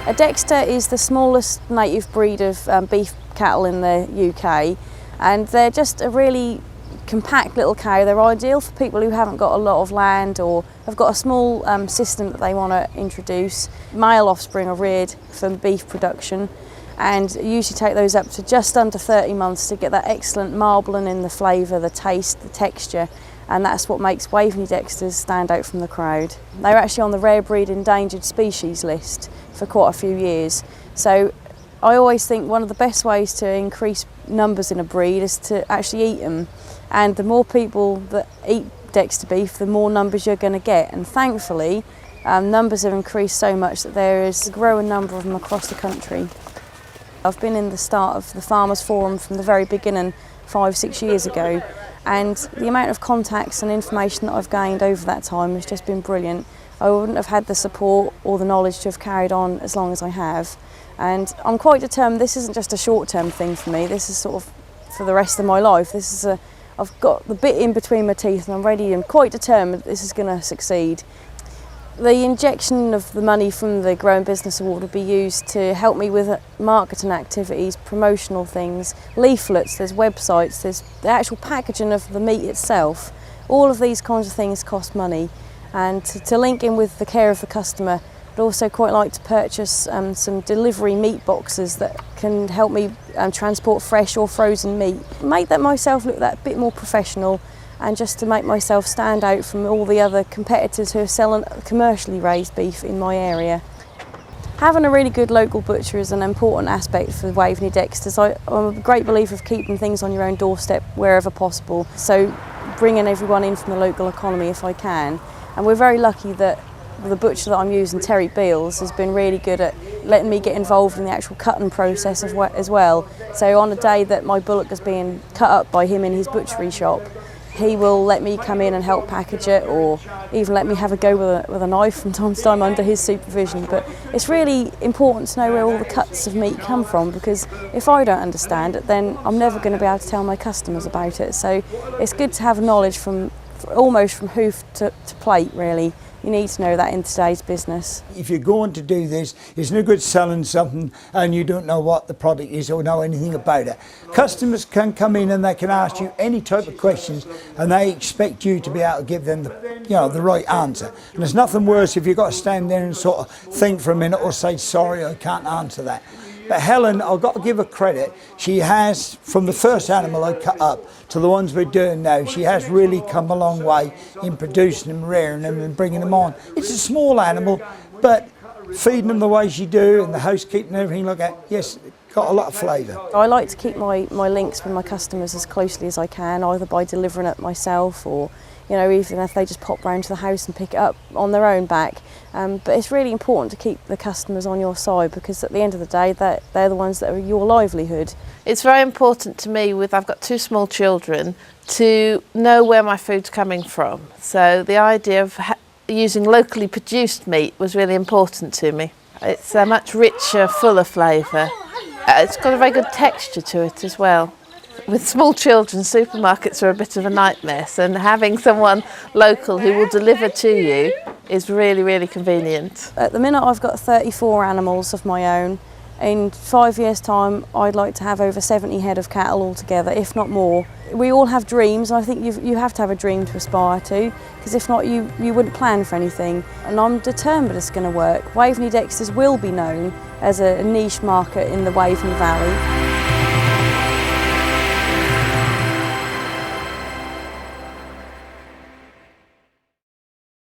A Dexter is the smallest native breed of beef cattle in the UK, and they're just a really compact little cow. They're ideal for people who haven't got a lot of land or have got a small system that they want to introduce. Male offspring are reared for beef production, and usually take those up to just under 30 months to get that excellent marbling in the flavour, the taste, the texture, and that's what makes Waveney Dexters stand out from the crowd. They're actually on the rare breed endangered species list for quite a few years. So I always think one of the best ways to increase numbers in a breed is to actually eat them. And the more people that eat Dexter beef, the more numbers you're going to get. And thankfully, numbers have increased so much that there is a growing number of them across the country. I've been in the start of the Farmers Forum from the very beginning 5-6 years ago, and the amount of contacts and information that I've gained over that time has just been brilliant. I wouldn't have had the support or the knowledge to have carried on as long as I have, and I'm quite determined this isn't just a short-term thing for me. This is sort of for the rest of my life. I've got the bit in between my teeth, and I'm ready and quite determined this is going to succeed. The injection of the money from the Growing Business Award would be used to help me with marketing activities, promotional things, leaflets, there's websites, there's the actual packaging of the meat itself. All of these kinds of things cost money, and to link in with the care of the customer, I'd also quite like to purchase some delivery meat boxes that can help me transport fresh or frozen meat. Make that myself look that bit more professional, and just to make myself stand out from all the other competitors who are selling commercially raised beef in my area. Having a really good local butcher is an important aspect for Waveney Dexters. I'm a great believer of keeping things on your own doorstep wherever possible, so bringing everyone in from the local economy if I can. And we're very lucky that the butcher that I'm using, Terry Beals, has been really good at letting me get involved in the actual cutting process as well. So on a day that my bullock is being cut up by him in his butchery shop, he will let me come in and help package it, or even let me have a go with a knife from time to time under his supervision. But it's really important to know where all the cuts of meat come from, because if I don't understand it, then I'm never going to be able to tell my customers about it. So it's good to have knowledge from almost from hoof to plate, really. You need to know that in today's business. If you're going to do this, it's no good selling something and you don't know what the product is or know anything about it. Customers can come in and they can ask you any type of questions, and they expect you to be able to give them the right answer. And there's nothing worse if you've got to stand there and sort of think for a minute or say, sorry, I can't answer that. But Helen, I've got to give her credit. She has, from the first animal I cut up to the ones we're doing now, she has really come a long way in producing them, rearing them and bringing them on. It's a small animal, but feeding them the way she do and the housekeeping and everything like that, yes, got a lot of flavour. I like to keep my links with my customers as closely as I can, either by delivering it myself or even if they just pop round to the house and pick it up on their own back. But it's really important to keep the customers on your side, because at the end of the day, they're the ones that are your livelihood. It's very important to me, I've got 2 small children, to know where my food's coming from. So the idea of using locally produced meat was really important to me. It's a much richer, fuller flavour. It's got a very good texture to it as well. With small children, supermarkets are a bit of a nightmare, and having someone local who will deliver to you is really, really convenient. At the minute I've got 34 animals of my own. In 5 years' time I'd like to have over 70 head of cattle altogether, if not more. We all have dreams, and I think you have to have a dream to aspire to, because if not you wouldn't plan for anything. And I'm determined it's going to work. Waveney Dexters will be known as a niche market in the Waveney Valley.